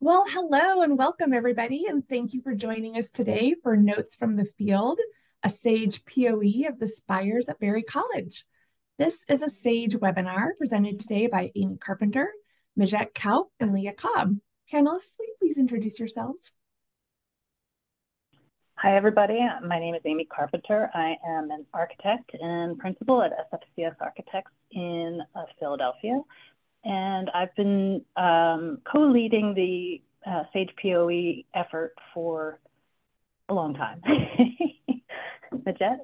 Well, hello and welcome everybody, and thank you for joining us today for Notes from the Field, a SAGE POE of the Spires at Berry College. This is a SAGE webinar presented today by Amy Carpenter, Migette Kaup, and Leah Cobb. Panelists, will you please introduce yourselves? Hi, everybody. My name is Amy Carpenter. I am an architect and principal at SFCS Architects in Philadelphia. And I've been co-leading the SAGE POE effort for a long time. Migette?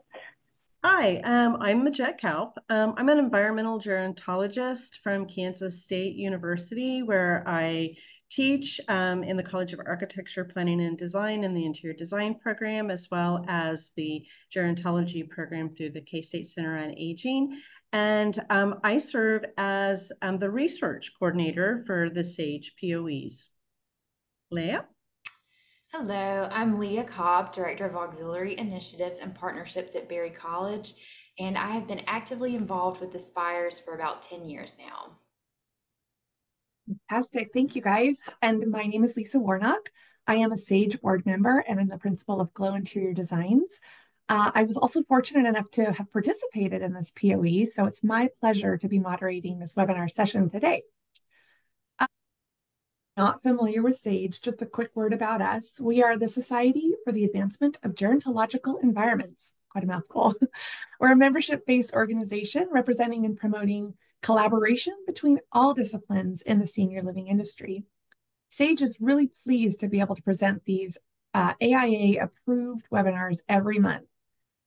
Hi, I'm Migette Kaup. I'm an environmental gerontologist from Kansas State University, where I teach in the College of Architecture, Planning and Design in the Interior Design program, as well as the gerontology program through the K-State Center on Aging. And I serve as the research coordinator for the SAGE POEs. Leah? Hello, I'm Leah Cobb, Director of Auxiliary Initiatives and Partnerships at Berry College, and I have been actively involved with the Spires for about 10 years now. Fantastic. Thank you, guys. And my name is Lisa Warnock. I am a SAGE board member and I'm the principal of Glow Interior Designs. I was also fortunate enough to have participated in this POE, so it's my pleasure to be moderating this webinar session today. Not familiar with SAGE, just a quick word about us. We are the Society for the Advancement of Gerontological Environments. Quite a mouthful. We're a membership-based organization representing and promoting collaboration between all disciplines in the senior living industry. SAGE is really pleased to be able to present these AIA-approved webinars every month.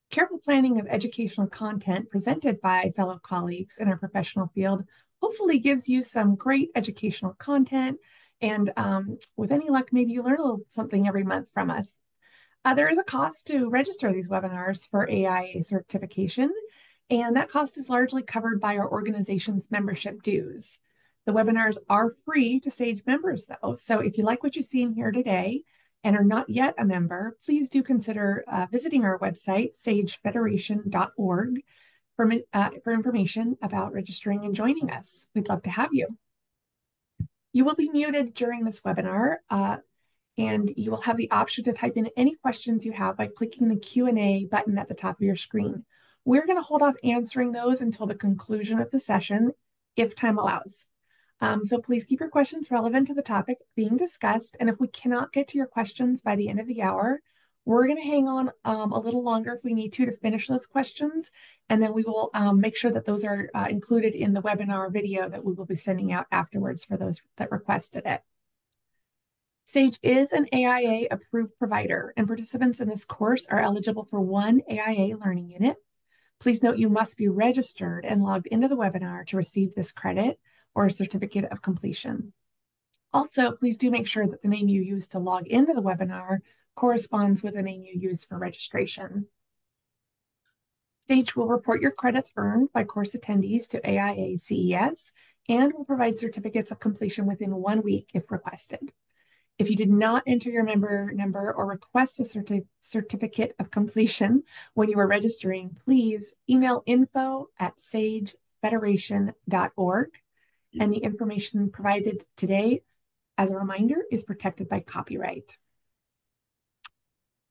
Careful planning of educational content presented by fellow colleagues in our professional field hopefully gives you some great educational content, and with any luck, maybe you learn a little something every month from us. There is a cost to register these webinars for AIA certification, and that cost is largely covered by our organization's membership dues. The webinars are free to SAGE members, though, so if you like what you see in here today and are not yet a member, please do consider visiting our website, sagefederation.org, for information about registering and joining us. We'd love to have you. You will be muted during this webinar, and you will have the option to type in any questions you have by clicking the Q&A button at the top of your screen. We're going to hold off answering those until the conclusion of the session, if time allows. So please keep your questions relevant to the topic being discussed, and if we cannot get to your questions by the end of the hour, we're going to hang on a little longer if we need to finish those questions, and then we will make sure that those are included in the webinar video that we will be sending out afterwards for those that requested it. SAGE is an AIA-approved provider, and participants in this course are eligible for one AIA learning unit. Please note you must be registered and logged into the webinar to receive this credit or a certificate of completion. Also, please do make sure that the name you use to log into the webinar corresponds with the name you use for registration. SAGE will report your credits earned by course attendees to AIA CES and will provide certificates of completion within 1 week if requested. If you did not enter your member number or request a certificate of completion when you were registering, please email info@sagefederation.org. And the information provided today, as a reminder, is protected by copyright.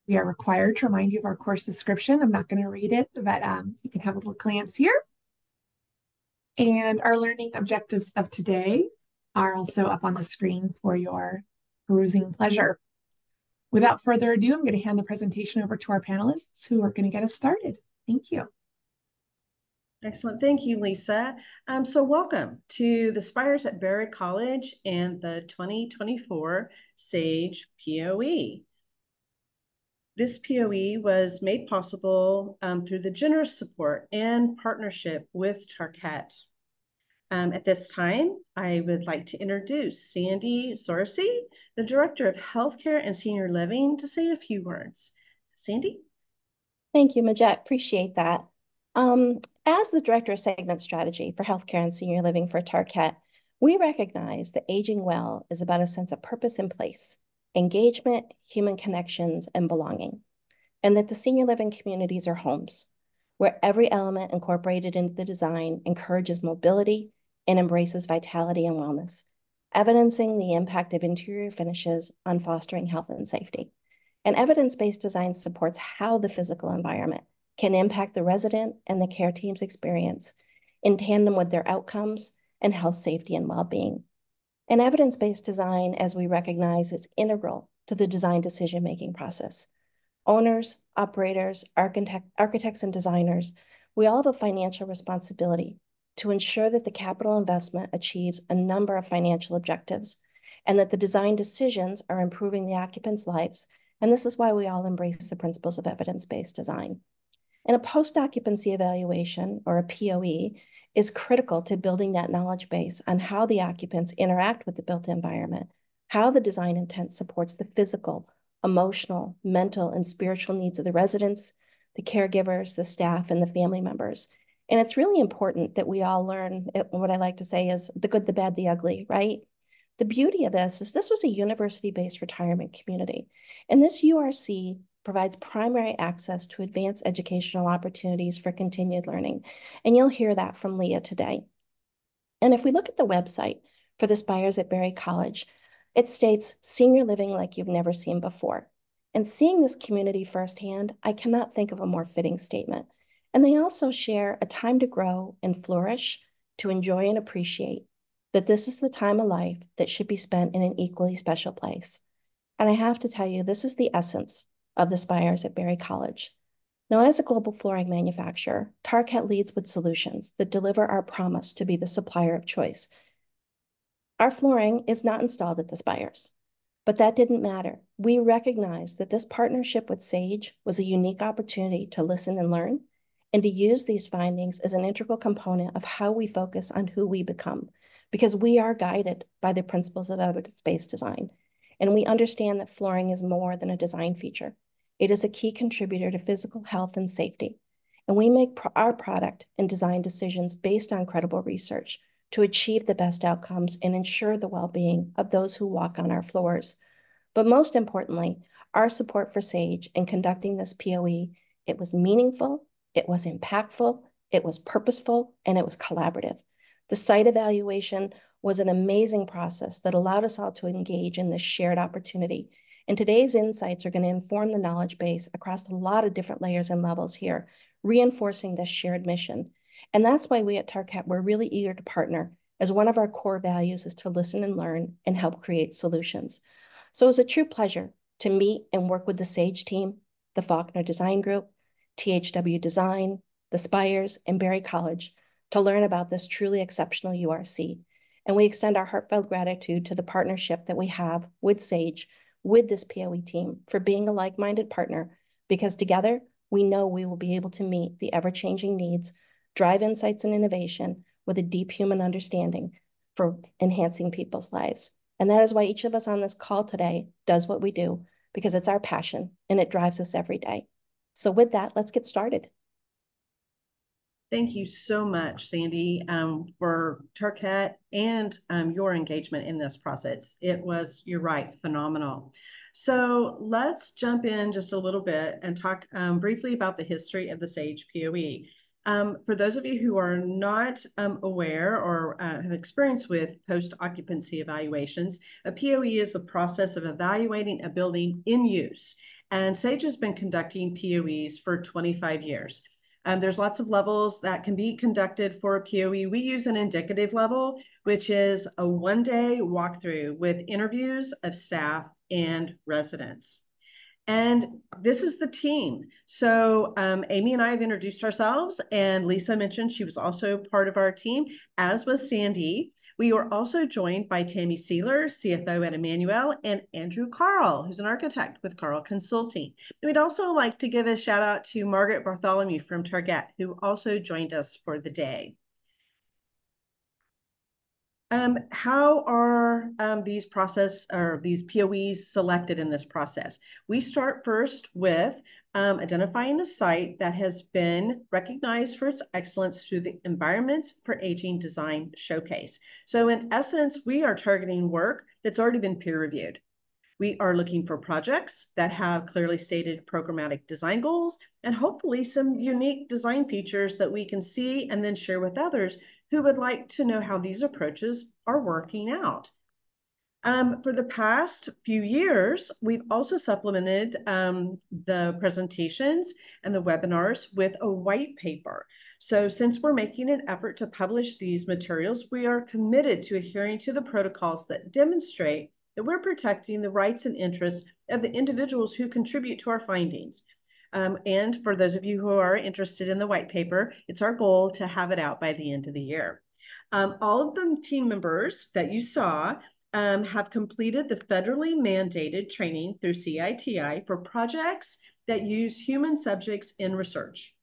We are required to remind you of our course description. I'm not going to read it, but you can have a little glance here. And our learning objectives of today are also up on the screen for your perusing pleasure. Without further ado, I'm going to hand the presentation over to our panelists who are going to get us started. Thank you. Excellent. Thank you, Lisa. So welcome to the Spires at Berry College and the 2024 SAGE POE. This POE was made possible through the generous support and partnership with Target. At this time, I would like to introduce Sandy Sorcy, the Director of Healthcare and Senior Living, to say a few words. Sandy? Thank you, Migette. Appreciate that. As the Director of Segment Strategy for Healthcare and Senior Living for Target, we recognize that aging well is about a sense of purpose and place, engagement, human connections, and belonging, and that the senior living communities are homes, where every element incorporated into the design encourages mobility and embraces vitality and wellness. evidencing the impact of interior finishes on fostering health and safety. And evidence-based design supports how the physical environment can impact the resident and the care team's experience in tandem with their outcomes and health, safety, and well-being. And evidence-based design, as we recognize, is integral to the design decision-making process. Owners, operators, architects, and designers, we all have a financial responsibility to ensure that the capital investment achieves a number of financial objectives and that the design decisions are improving the occupants' lives. And this is why we all embrace the principles of evidence-based design. And a post-occupancy evaluation, or a POE, is critical to building that knowledge base on how the occupants interact with the built environment, how the design intent supports the physical, emotional, mental, and spiritual needs of the residents, the caregivers, the staff, and the family members. And it's really important that we all learn what I like to say is the good, the bad, the ugly, right? The beauty of this is this was a university-based retirement community, and this URC provides primary access to advanced educational opportunities for continued learning. And you'll hear that from Leah today. And if we look at the website for the Spires at Berry College, it states senior living like you've never seen before. And seeing this community firsthand, I cannot think of a more fitting statement. And they also share a time to grow and flourish, to enjoy and appreciate that this is the time of life that should be spent in an equally special place. And I have to tell you, this is the essence of the Spires at Berry College. Now, as a global flooring manufacturer, Tarkett leads with solutions that deliver our promise to be the supplier of choice. Our flooring is not installed at the Spires, but that didn't matter. We recognized that this partnership with Sage was a unique opportunity to listen and learn, and to use these findings as an integral component of how we focus on who we become, because we are guided by the principles of evidence-based design. And we understand that flooring is more than a design feature. It is a key contributor to physical health and safety. And we make our product and design decisions based on credible research to achieve the best outcomes and ensure the well-being of those who walk on our floors. But most importantly, our support for Sage in conducting this POE, it was meaningful, it was impactful, it was purposeful, and it was collaborative. The site evaluation was an amazing process that allowed us all to engage in this shared opportunity. And today's insights are going to inform the knowledge base across a lot of different layers and levels here, reinforcing this shared mission. And that's why we at Tarkett, we're really eager to partner, as one of our core values is to listen and learn and help create solutions. So it was a true pleasure to meet and work with the Sage team, the Faulkner Design Group, THW Design, the Spires, and Berry College to learn about this truly exceptional URC. And we extend our heartfelt gratitude to the partnership that we have with Sage, with this POE team, for being a like-minded partner, because together we know we will be able to meet the ever-changing needs, drive insights and innovation with a deep human understanding for enhancing people's lives. And that is why each of us on this call today does what we do, because it's our passion and it drives us every day. So with that, let's get started. Thank you so much, Sandy, for Tarkett and your engagement in this process. It was, you're right, phenomenal. So let's jump in just a little bit and talk briefly about the history of the Sage POE. For those of you who are not aware or have experience with post-occupancy evaluations, a POE is the process of evaluating a building in use. And Sage has been conducting POEs for 25 years. There's lots of levels that can be conducted for a POE. We use an indicative level, which is a one-day walkthrough with interviews of staff and residents. And this is the team. So Amy and I have introduced ourselves, and Lisa mentioned she was also part of our team, as was Sandy. We were also joined by Tammy Sealer, CFO at Emmanuel, and Andrew Carl, who's an architect with Carl Consulting. And we'd also like to give a shout out to Margaret Bartholomew from Tarkett, who also joined us for the day. How are these POEs selected in this process? We start first with identifying a site that has been recognized for its excellence through the Environments for Aging Design Showcase. So in essence, we are targeting work that's already been peer reviewed. We are looking for projects that have clearly stated programmatic design goals and hopefully some unique design features that we can see and then share with others who would like to know how these approaches are working out. For the past few years, we've also supplemented the presentations and the webinars with a white paper. So since we're making an effort to publish these materials, we are committed to adhering to the protocols that demonstrate that we're protecting the rights and interests of the individuals who contribute to our findings. And for those of you who are interested in the white paper, it's our goal to have it out by the end of the year. All of the team members that you saw have completed the federally mandated training through CITI for projects that use human subjects in research.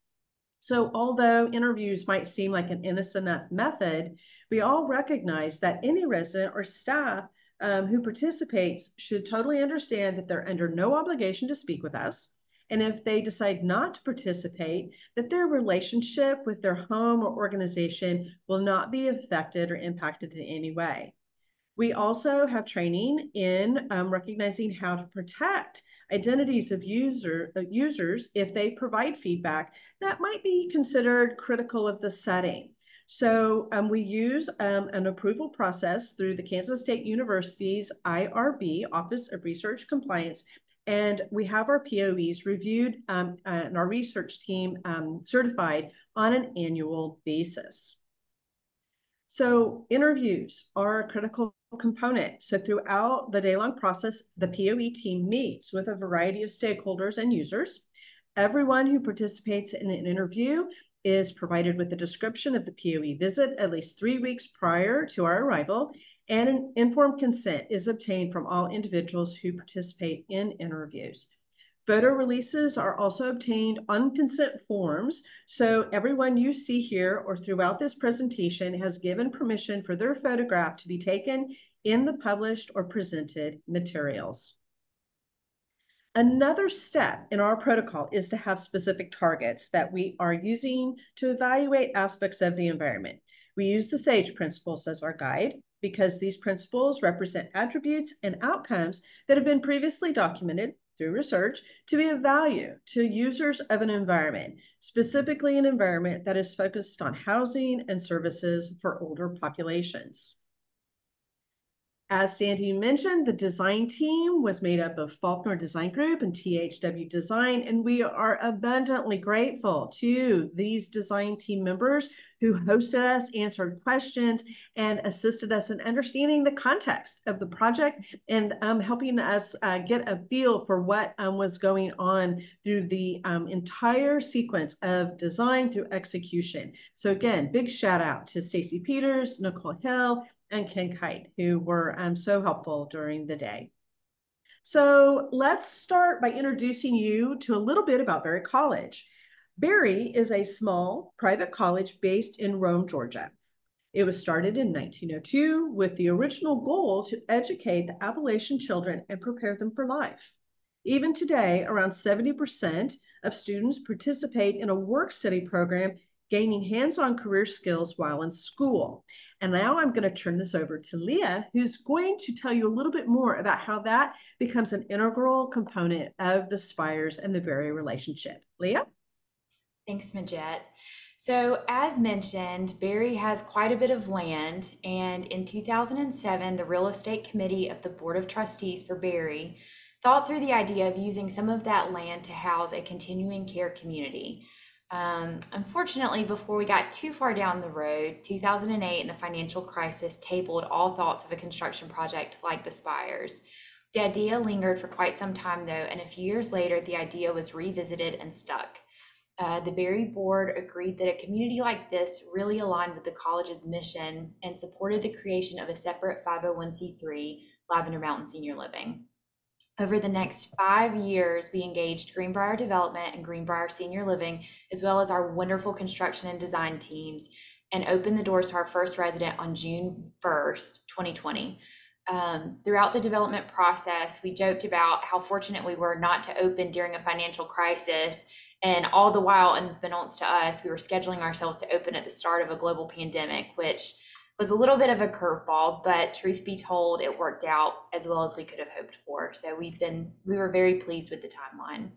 So although interviews might seem like an innocent enough method, we all recognize that any resident or staff who participates should totally understand that they're under no obligation to speak with us. And if they decide not to participate, that their relationship with their home or organization will not be affected or impacted in any way. We also have training in recognizing how to protect identities of users if they provide feedback that might be considered critical of the setting. So we use an approval process through the Kansas State University's IRB, Office of Research Compliance, and we have our POEs reviewed and our research team certified on an annual basis. So interviews are a critical component. So throughout the day-long process, the POE team meets with a variety of stakeholders and users. Everyone who participates in an interview is provided with a description of the POE visit at least 3 weeks prior to our arrival, and an informed consent is obtained from all individuals who participate in interviews. Photo releases are also obtained on consent forms, so everyone you see here or throughout this presentation has given permission for their photograph to be taken in the published or presented materials. Another step in our protocol is to have specific targets that we are using to evaluate aspects of the environment. We use the SAGE principles as our guide because these principles represent attributes and outcomes that have been previously documented through research to be of value to users of an environment, specifically an environment that is focused on housing and services for older populations. As Sandy mentioned, the design team was made up of Faulkner Design Group and THW Design, and we are abundantly grateful to these design team members who hosted us, answered questions, and assisted us in understanding the context of the project and helping us get a feel for what was going on through the entire sequence of design through execution. So again, big shout out to Stacy Peters, Nicole Hill, and Ken Kite, who were so helpful during the day. So let's start by introducing you to a little bit about Berry College. Berry is a small private college based in Rome, Georgia. It was started in 1902 with the original goal to educate the Appalachian children and prepare them for life. Even today, around 70% of students participate in a work-study program, gaining hands-on career skills while in school. And now I'm going to turn this over to Leah, who's going to tell you a little bit more about how that becomes an integral component of the Spires and the Berry relationship. Leah? Thanks, Migette. So as mentioned, Berry has quite a bit of land, and in 2007, the Real Estate Committee of the Board of Trustees for Berry thought through the idea of using some of that land to house a continuing care community. Unfortunately, before we got too far down the road, 2008 and the financial crisis tabled all thoughts of a construction project like the Spires. The idea lingered for quite some time though, and a few years later, the idea was revisited and stuck. The Berry board agreed that a community like this really aligned with the college's mission and supported the creation of a separate 501c3, Lavender Mountain Senior Living. Over the next 5 years, we engaged Greenbrier Development and Greenbrier Senior Living, as well as our wonderful construction and design teams, and opened the doors to our first resident on June 1st, 2020. Throughout the development process, we joked about how fortunate we were not to open during a financial crisis, and all the while, unbeknownst to us, we were scheduling ourselves to open at the start of a global pandemic, which was a little bit of a curveball, but truth be told, it worked out as well as we could have hoped for. So we were very pleased with the timeline.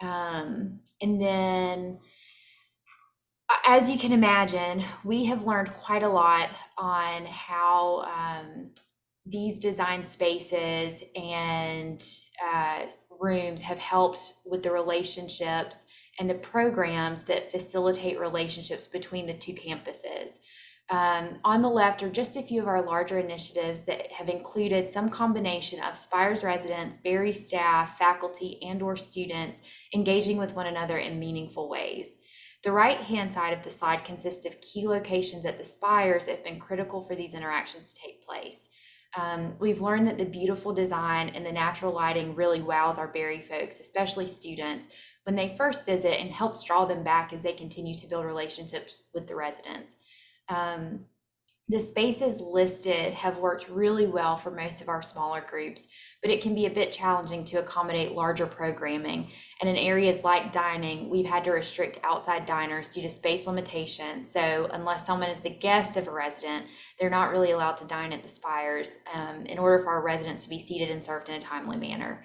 And then, as you can imagine, we have learned quite a lot on how these design spaces and rooms have helped with the relationships and the programs that facilitate relationships between the two campuses. On the left are just a few of our larger initiatives that have included some combination of Spires residents, Berry staff, faculty, and/or students engaging with one another in meaningful ways. The right-hand side of the slide consists of key locations at the Spires that have been critical for these interactions to take place. We've learned that the beautiful design and the natural lighting really wows our Berry folks, especially students, when they first visit and helps draw them back as they continue to build relationships with the residents. The spaces listed have worked really well for most of our smaller groups, but it can be a bit challenging to accommodate larger programming. And in areas like dining, we've had to restrict outside diners due to space limitations. So unless someone is the guest of a resident, they're not really allowed to dine at the Spires in order for our residents to be seated and served in a timely manner.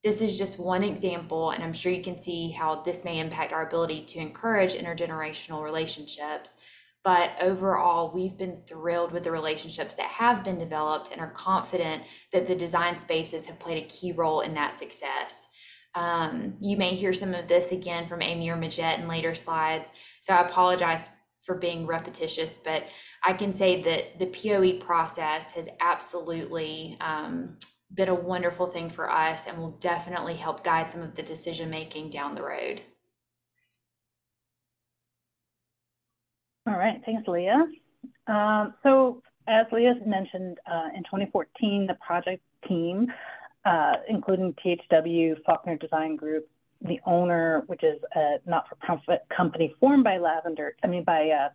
This is just one example, and I'm sure you can see how this may impact our ability to encourage intergenerational relationships. But overall, we've been thrilled with the relationships that have been developed and are confident that the design spaces have played a key role in that success. You may hear some of this again from Amy or Migette in later slides, so I apologize for being repetitious, but I can say that the POE process has absolutely been a wonderful thing for us and will definitely help guide some of the decision-making down the road. All right, thanks, Leah. So as Leah mentioned, in 2014, the project team, including THW, Faulkner Design Group, the owner, which is a not-for-profit company formed by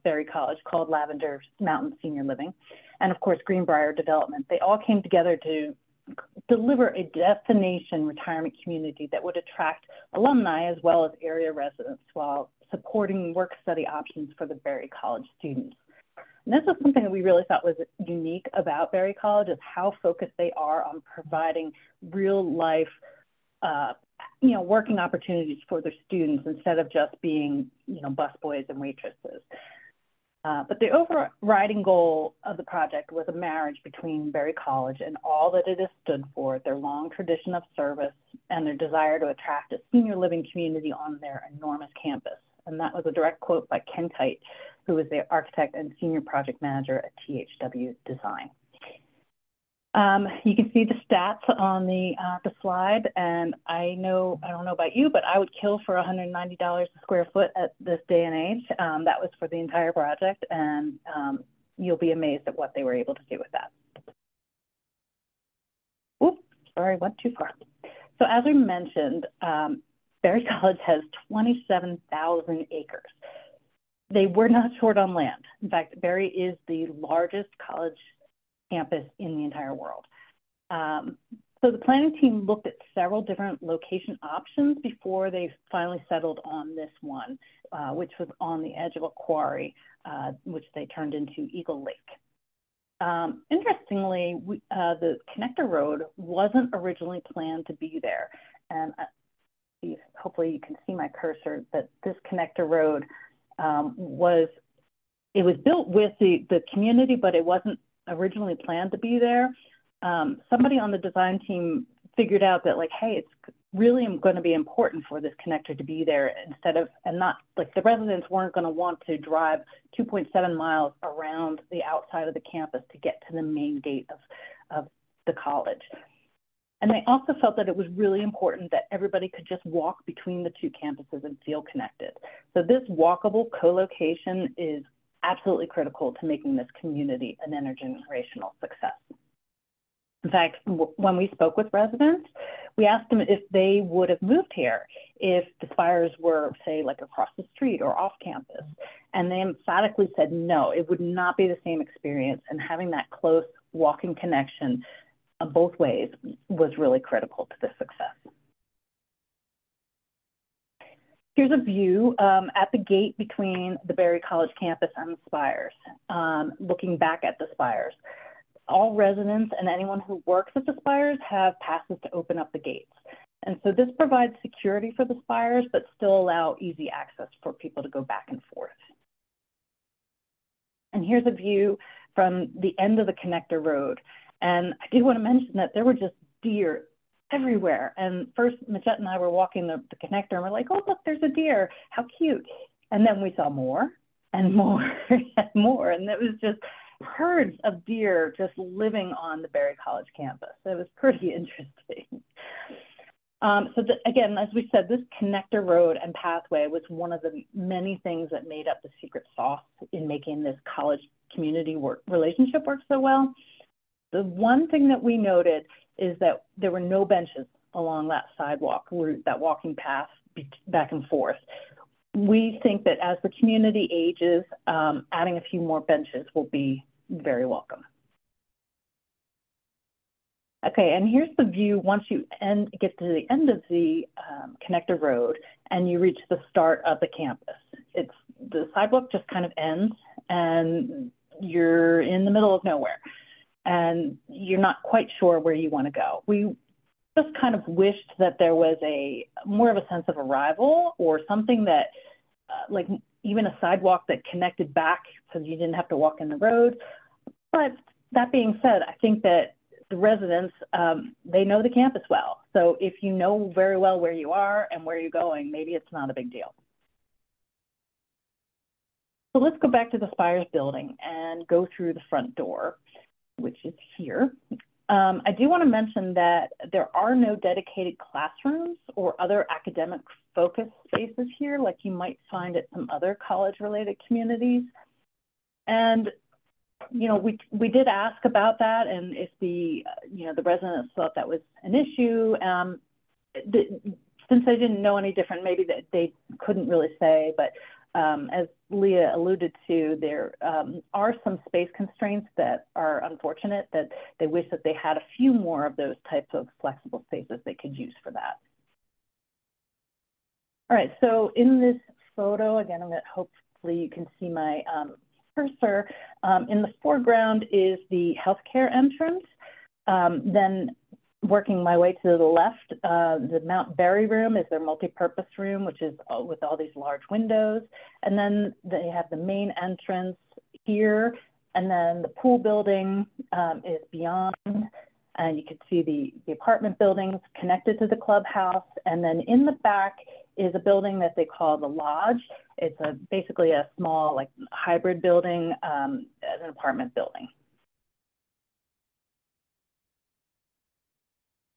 Berry College called Lavender Mountain Senior Living, and of course, Greenbrier Development. They all came together to deliver a destination retirement community that would attract alumni as well as area residents while supporting work-study options for the Berry College students. And this is something that we really thought was unique about Berry College, is how focused they are on providing real-life, working opportunities for their students instead of just being, busboys and waitresses. But the overriding goal of the project was a marriage between Berry College and all that it has stood for, their long tradition of service and their desire to attract a senior living community on their enormous campus. And that was a direct quote by Ken Kite, who was the architect and senior project manager at THW Design. You can see the stats on the slide, and I don't know about you, but I would kill for $190 a square foot at this day and age. That was for the entire project, and you'll be amazed at what they were able to do with that. Oops, sorry, went too far. So as we mentioned, Berry College has 27,000 acres. They were not short on land. In fact, Berry is the largest college campus in the entire world. So the planning team looked at several different location options before they finally settled on this one, which was on the edge of a quarry, which they turned into Eagle Lake. Interestingly, the connector road wasn't originally planned to be there. And hopefully you can see my cursor, that this connector road was built with the community, but it wasn't originally planned to be there. Somebody on the design team figured out that, like, hey, it's really going to be important for this connector to be there the residents weren't going to want to drive 2.7 miles around the outside of the campus to get to the main gate of the college. And they also felt that it was really important that everybody could just walk between the two campuses and feel connected. So this walkable co-location is absolutely critical to making this community an intergenerational success. In fact, when we spoke with residents, we asked them if they would have moved here if the Spires were, say, like across the street or off campus. And they emphatically said no, it would not be the same experience. And having that close walking connection both ways was really critical to the success. Here's a view at the gate between the Berry College campus and the Spires, looking back at the Spires. All residents and anyone who works at the Spires have passes to open up the gates. And so this provides security for the Spires, but still allow easy access for people to go back and forth. And here's a view from the end of the connector road. And I do want to mention that there were just deer everywhere. And first, Migette and I were walking the connector, and we're like, oh, look, there's a deer. How cute. And then we saw more and more and more. And it was just herds of deer just living on the Berry College campus. It was pretty interesting. Again, as we said, this connector road and pathway was one of the many things that made up the secret sauce in making this college community relationship work so well. The one thing that we noted is that there were no benches along that sidewalk route, that walking path back and forth. We think that as the community ages, adding a few more benches will be very welcome. Okay, and here's the view once you get to the end of the connector road and you reach the start of the campus. The sidewalk just kind of ends and you're in the middle of nowhere and you're not quite sure where you want to go. We just kind of wished that there was more of a sense of arrival or something that like even a sidewalk that connected back so you didn't have to walk in the road. But that being said, I think that the residents, they know the campus well. So if you know very well where you are and where you're going, maybe it's not a big deal. So let's go back to the Spires building and go through the front door, which is here. I do want to mention that there are no dedicated classrooms or other academic focus spaces here like you might find at some other college-related communities. And we did ask about that, and if the residents thought that was an issue. Since they didn't know any different, maybe that they couldn't really say. But as Leah alluded to, there are some space constraints that are unfortunate. That they wish that they had a few more of those types of flexible spaces they could use for that. All right. So in this photo, again, hopefully you can see my cursor. In the foreground is the healthcare entrance. Then working my way to the left, the Mount Berry room is their multi-purpose room, which is with all these large windows. And then they have the main entrance here. And then the pool building is beyond. And you can see the apartment buildings connected to the clubhouse. And then in the back is a building that they call the Lodge. It's basically a small, like, hybrid building, an apartment building.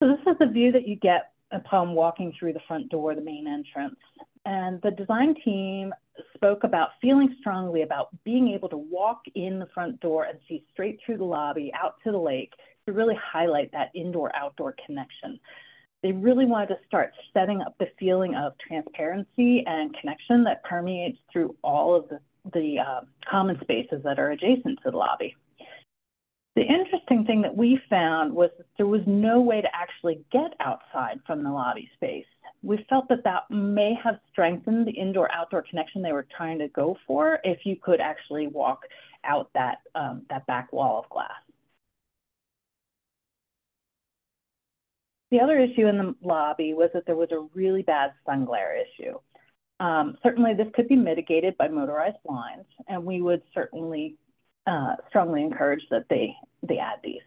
So this is the view that you get upon walking through the front door, the main entrance. And the design team spoke about feeling strongly about being able to walk in the front door and see straight through the lobby out to the lake to really highlight that indoor-outdoor connection. They really wanted to start setting up the feeling of transparency and connection that permeates through all of the common spaces that are adjacent to the lobby. The interesting thing that we found was that there was no way to actually get outside from the lobby space. We felt that that may have strengthened the indoor-outdoor connection they were trying to go for if you could actually walk out that back wall of glass. The other issue in the lobby was that there was a really bad sun glare issue. Certainly this could be mitigated by motorized blinds, and we would certainly strongly encourage that they add these.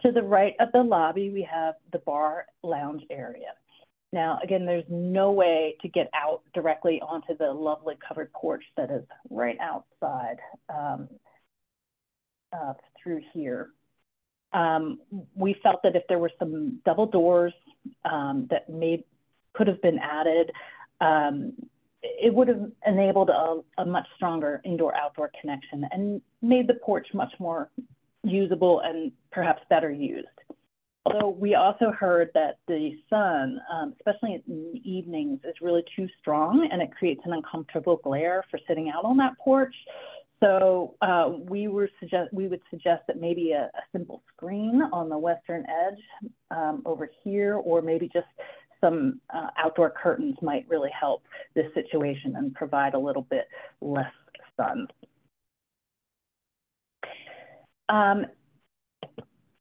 To the right of the lobby, we have the bar lounge area. Now, again, there's no way to get out directly onto the lovely covered porch that is right outside through here. We felt that if there were some double doors that could have been added, it would have enabled a much stronger indoor-outdoor connection and made the porch much more usable and perhaps better used. Although we also heard that the sun, especially in the evenings, is really too strong and it creates an uncomfortable glare for sitting out on that porch. So we would suggest that maybe a simple screen on the western edge over here, or maybe just some outdoor curtains might really help this situation and provide a little bit less sun.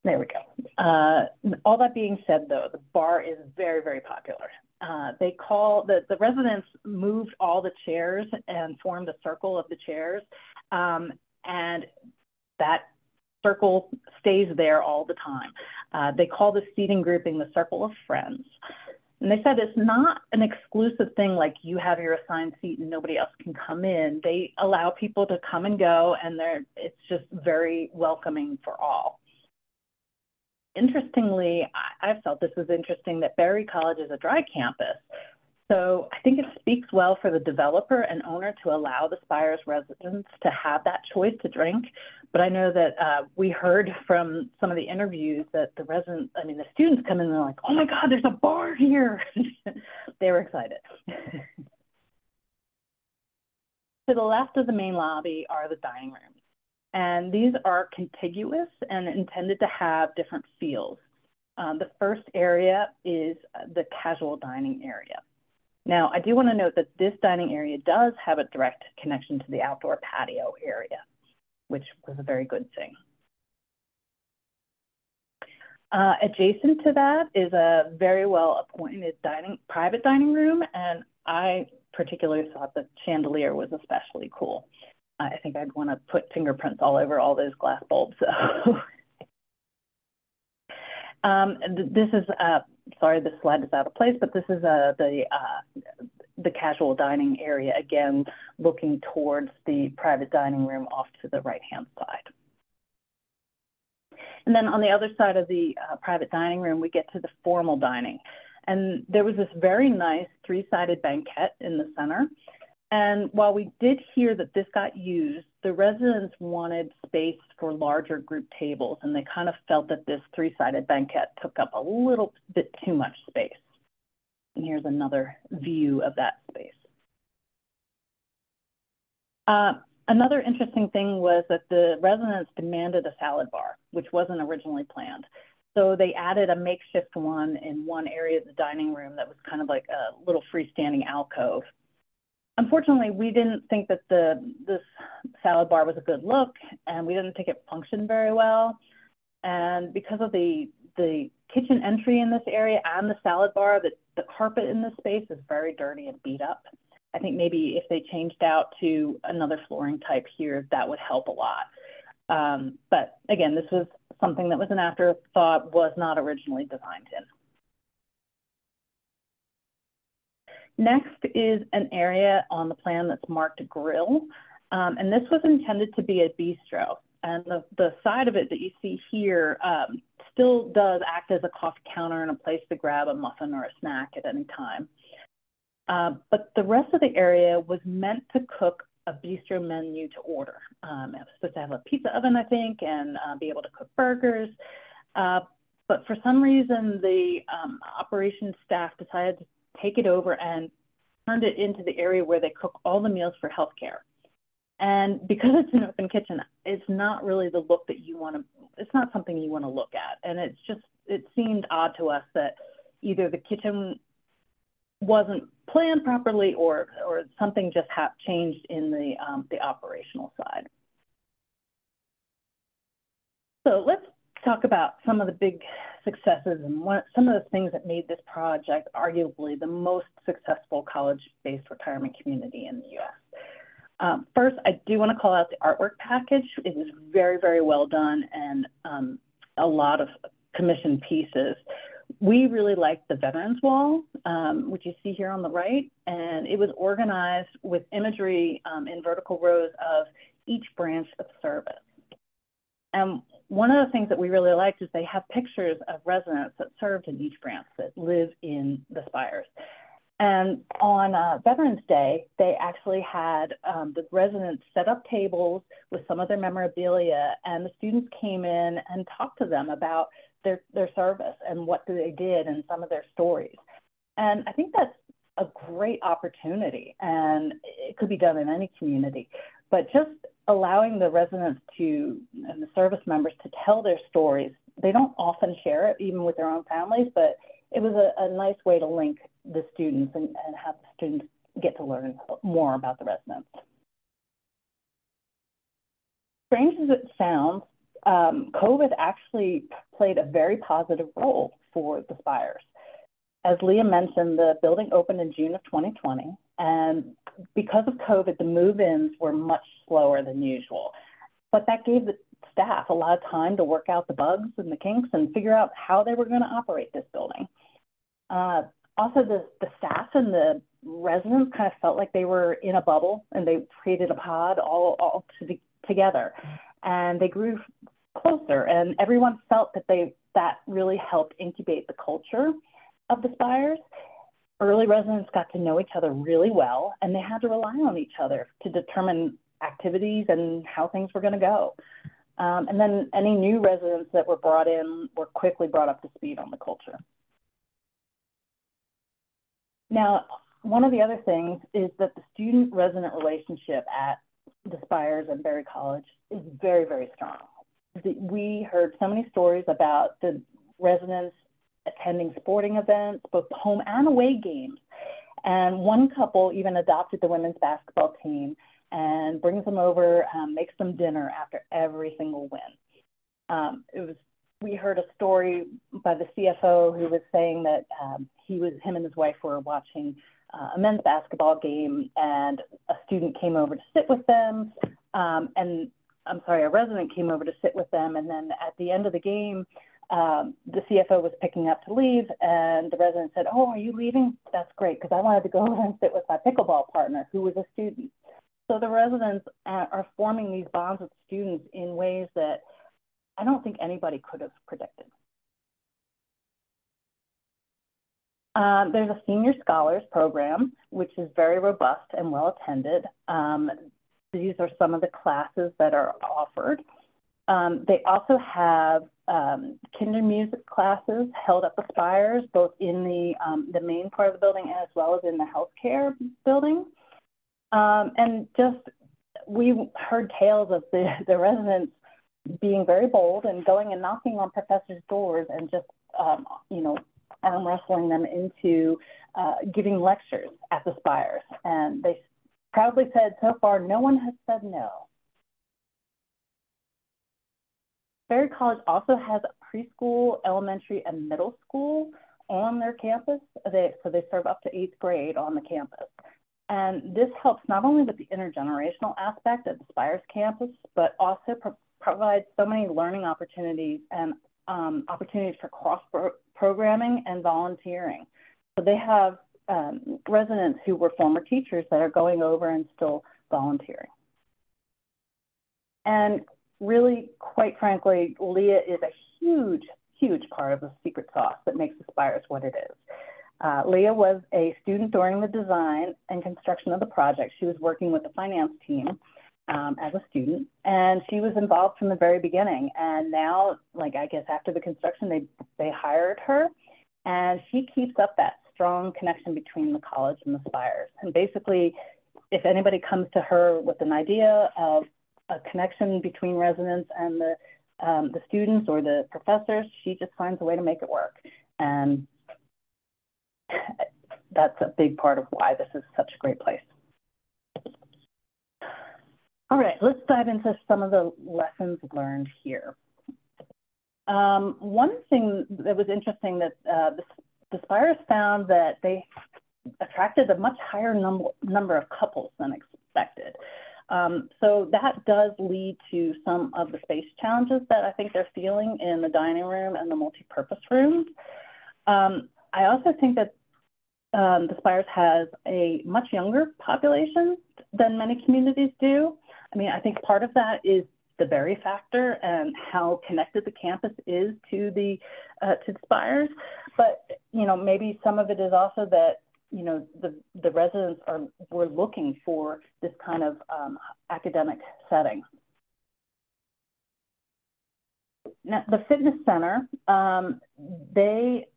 There we go. All that being said, though, the bar is very, very popular. The residents moved all the chairs and formed a circle of the chairs, and that circle stays there all the time. They call the seating grouping the circle of friends. And they said it's not an exclusive thing like you have your assigned seat and nobody else can come in. They allow people to come and go, and it's just very welcoming for all. Interestingly, I felt this was interesting that Berry College is a dry campus. So I think it speaks well for the developer and owner to allow the Spires residents to have that choice to drink. But I know that we heard from some of the interviews that the students come in and they're like, oh my God, there's a bar here. They were excited. To the left of the main lobby are the dining rooms. And these are contiguous and intended to have different feels. The first area is the casual dining area. Now, I do want to note that this dining area does have a direct connection to the outdoor patio area, which was a very good thing. Adjacent to that is a very well appointed private dining room, and I particularly thought the chandelier was especially cool. I think I'd want to put fingerprints all over all those glass bulbs. So. This is, sorry, this slide is out of place, but this is the casual dining area, again, looking towards the private dining room off to the right-hand side. And then on the other side of the private dining room, we get to the formal dining. And there was this very nice three-sided banquette in the center. And while we did hear that this got used, the residents wanted space for larger group tables, and they kind of felt that this three-sided banquette took up a little bit too much space. And here's another view of that space. Another interesting thing was that the residents demanded a salad bar, which wasn't originally planned. So they added a makeshift one in one area of the dining room that was kind of like a little freestanding alcove. Unfortunately, we didn't think that this salad bar was a good look, and we didn't think it functioned very well. And because of the kitchen entry in this area and the salad bar, the carpet in this space is very dirty and beat up. I think maybe if they changed out to another flooring type here, that would help a lot. But again, this was something that was an afterthought, was not originally designed in. Next is an area on the plan that's marked grill, and this was intended to be a bistro. And the side of it that you see here still does act as a coffee counter and a place to grab a muffin or a snack at any time. But the rest of the area was meant to cook a bistro menu to order. It was supposed to have a pizza oven, I think, and be able to cook burgers. But for some reason, the operations staff decided to take it over and turned it into the area where they cook all the meals for healthcare. And because it's an open kitchen, it's not really the look that you want to, it's not something you want to look at. And it seemed odd to us that either the kitchen wasn't planned properly or something just changed in the operational side. So let's talk about some of the big successes and some of the things that made this project arguably the most successful college-based retirement community in the U.S. First, I do want to call out the artwork package. It was very, very well done and a lot of commissioned pieces. We really liked the Veterans Wall, which you see here on the right, and it was organized with imagery in vertical rows of each branch of service. And one of the things that we really liked is they have pictures of residents that served in each branch that live in the Spires. And on Veterans Day, they actually had the residents set up tables with some of their memorabilia, and the students came in and talked to them about their service and what they did and some of their stories. And I think that's a great opportunity, and it could be done in any community, but just allowing the residents and the service members to tell their stories. They don't often share it, even with their own families, but it was a nice way to link the students and have the students get to learn more about the residents. Strange as it sounds, COVID actually played a very positive role for the Spires. As Leah mentioned, the building opened in June of 2020, and because of COVID, the move-ins were much slower than usual. But that gave the staff a lot of time to work out the bugs and the kinks and figure out how they were going to operate this building. Also, the staff and the residents kind of felt like they were in a bubble, and they created a pod all together, and they grew closer, and everyone felt that really helped incubate the culture of the Spires. Early residents got to know each other really well, and they had to rely on each other to determine activities and how things were going to go. And then any new residents that were brought in were quickly brought up to speed on the culture. Now, one of the other things is that the student-resident relationship at the Spires and Berry College is very, very strong. We heard so many stories about the residents attending sporting events, both home and away games. And one couple even adopted the women's basketball team and brings them over, makes them dinner after every single win. We heard a story by the CFO who was saying that him and his wife were watching a men's basketball game, and a student came over to sit with them, a resident came over to sit with them, and then at the end of the game, the CFO was picking up to leave, and the resident said, "Oh, are you leaving? That's great, because I wanted to go over and sit with my pickleball partner, who was a student." So the residents are forming these bonds with students in ways that I don't think anybody could have predicted. There's a senior scholars program, which is very robust and well attended. These are some of the classes that are offered. They also have kinder music classes held at the Spires, both in the main part of the building as well as in the healthcare building. And we heard tales of the residents being very bold and going and knocking on professors' doors and just, arm wrestling them into giving lectures at the Spires. And they proudly said, so far, no one has said no. Berry College also has a preschool, elementary, and middle school on their campus. So they serve up to 8th grade on the campus. And this helps not only with the intergenerational aspect of the Spires campus, but also provides so many learning opportunities and opportunities for cross-programming and volunteering. So they have residents who were former teachers that are going over and still volunteering. And really, quite frankly, Leah is a huge, huge part of the secret sauce that makes the Spires what it is. Leah was a student during the design and construction of the project. She was working with the finance team as a student, and she was involved from the very beginning. And now, I guess after the construction, they hired her, and she keeps up that strong connection between the college and the Spires. And basically, if anybody comes to her with an idea of a connection between residents and the students or the professors, she just finds a way to make it work. And that's a big part of why this is such a great place. All right, let's dive into some of the lessons learned here. One thing that was interesting that the Spires found that they attracted a much higher number of couples than expected. So that does lead to some of the space challenges that I think they're feeling in the dining room and the multi-purpose rooms. I also think that the Spires has a much younger population than many communities do. I mean, I think part of that is the Berry factor and how connected the campus is to the Spires. But, maybe some of it is also that, the residents were looking for this kind of academic setting. Now, the fitness center, they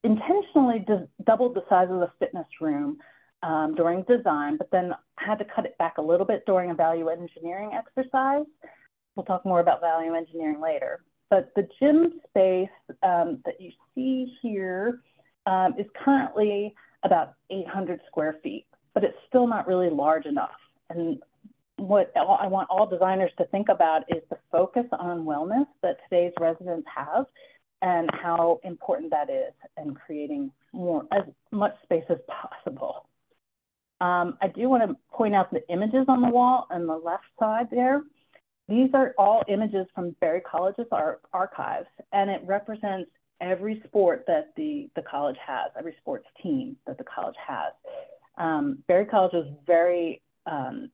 intentionally doubled the size of the fitness room during design, but then had to cut it back a little bit during a value engineering exercise. We'll talk more about value engineering later. But the gym space that you see here is currently about 800 square feet, but it's still not really large enough. And what I want all designers to think about is the focus on wellness that today's residents have and how important that is in creating as much space as possible. I do want to point out the images on the wall on the left side there. These are all images from Berry College's archives, and it represents every sport that the college has, every sports team that the college has. Berry College was very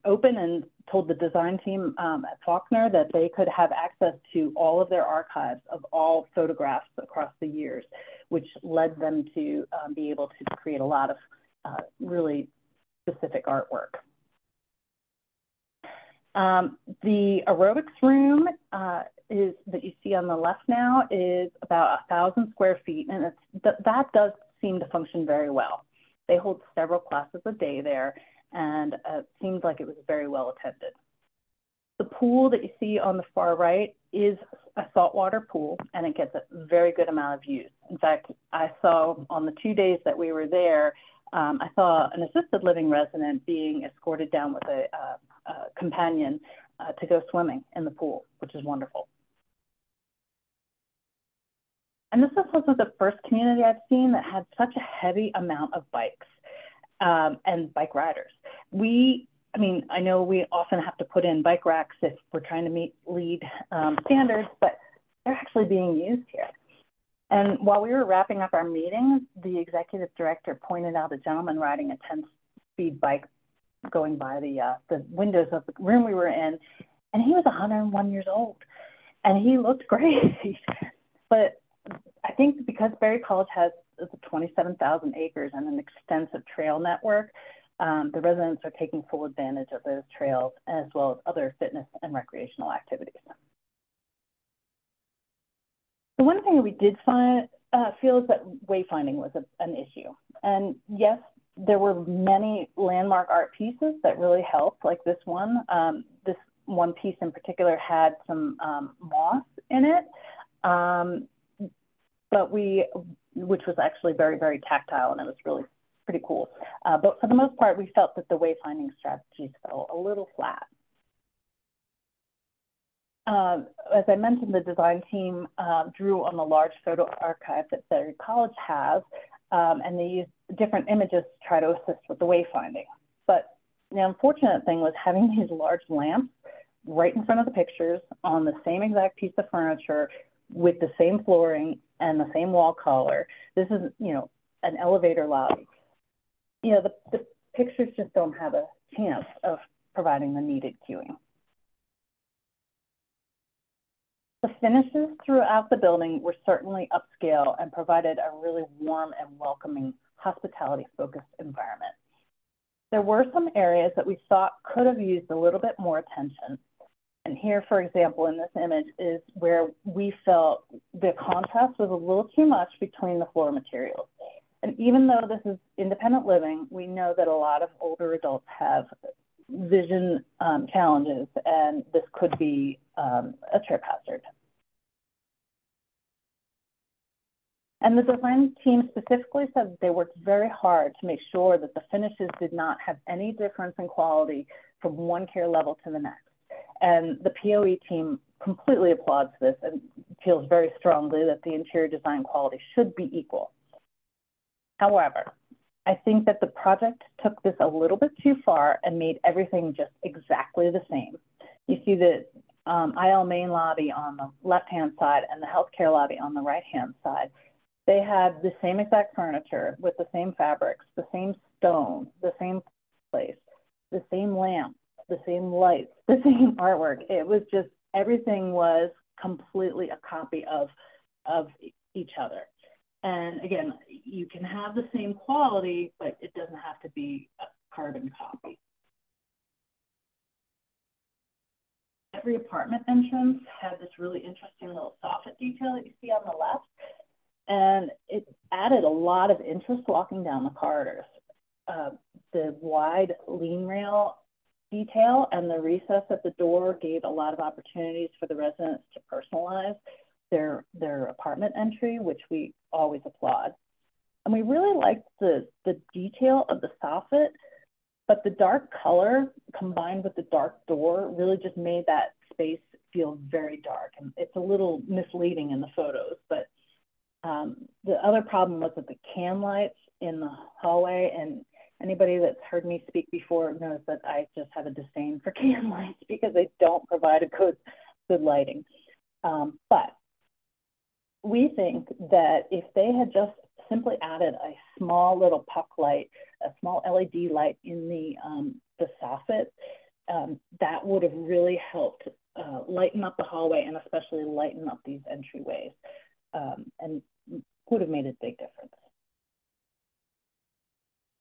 open and told the design team at Faulkner that they could have access to all of their archives of all photographs across the years, which led them to be able to create a lot of really specific artwork. The aerobics room is that you see on the left now is about 1,000 square feet, and that does seem to function very well. They hold several classes a day there, and it seems like it was very well attended. The pool that you see on the far right is a saltwater pool, and it gets a very good amount of use. In fact, I saw on the 2 days that we were there, I saw an assisted living resident being escorted down with a companion to go swimming in the pool, which is wonderful. And this is also the first community I've seen that had such a heavy amount of bikes and bike riders. I know we often have to put in bike racks if we're trying to meet LEED standards, but they're actually being used here. And while we were wrapping up our meeting, the executive director pointed out a gentleman riding a 10-speed bike going by the windows of the room we were in, and he was 101 years old, and he looked great. But I think because Berry College has 27,000 acres and an extensive trail network, the residents are taking full advantage of those trails as well as other fitness and recreational activities. The one thing that we did feel is that wayfinding was an issue. And yes, there were many landmark art pieces that really helped, like this one. This one piece in particular had some moss in it, which was actually very, very tactile, and it was really pretty cool. But for the most part, we felt that the wayfinding strategies fell a little flat. As I mentioned, the design team drew on the large photo archive that Berry College has, and they used different images to try to assist with the wayfinding. But the unfortunate thing was having these large lamps right in front of the pictures on the same exact piece of furniture with the same flooring and the same wall color. This is, an elevator lobby. The pictures just don't have a chance of providing the needed cueing. The finishes throughout the building were certainly upscale and provided a really warm and welcoming, hospitality-focused environment. There were some areas that we thought could have used a little bit more attention. And here, for example, in this image is where we felt the contrast was a little too much between the floor materials. And even though this is independent living, we know that a lot of older adults have vision challenges, and this could be a trip hazard. And the design team specifically said that they worked very hard to make sure that the finishes did not have any difference in quality from one care level to the next. And the POE team completely applauds this and feels very strongly that the interior design quality should be equal. However, I think that the project took this a little bit too far and made everything just exactly the same. You see the IL main lobby on the left-hand side and the healthcare lobby on the right-hand side. They had the same exact furniture with the same fabrics, the same stone, the same place, the same lamp, the same lights, the same artwork. It was just, everything was completely a copy of each other. And again, you can have the same quality, but it doesn't have to be a carbon copy. Every apartment entrance had this really interesting little soffit detail that you see on the left. And it added a lot of interest walking down the corridors. The wide lean rail detail and the recess at the door gave a lot of opportunities for the residents to personalize their apartment entry, which we always applaud. And we really liked the detail of the soffit, but the dark color combined with the dark door really just made that space feel very dark. And it's a little misleading in the photos, but the other problem was that the can lights in the hallway and Anybody that's heard me speak before knows that I just have a disdain for can lights because they don't provide a good lighting. But we think that if they had just simply added a small little puck light, a small LED light in the soffit, that would have really helped lighten up the hallway and especially lighten up these entryways, and would have made a big difference.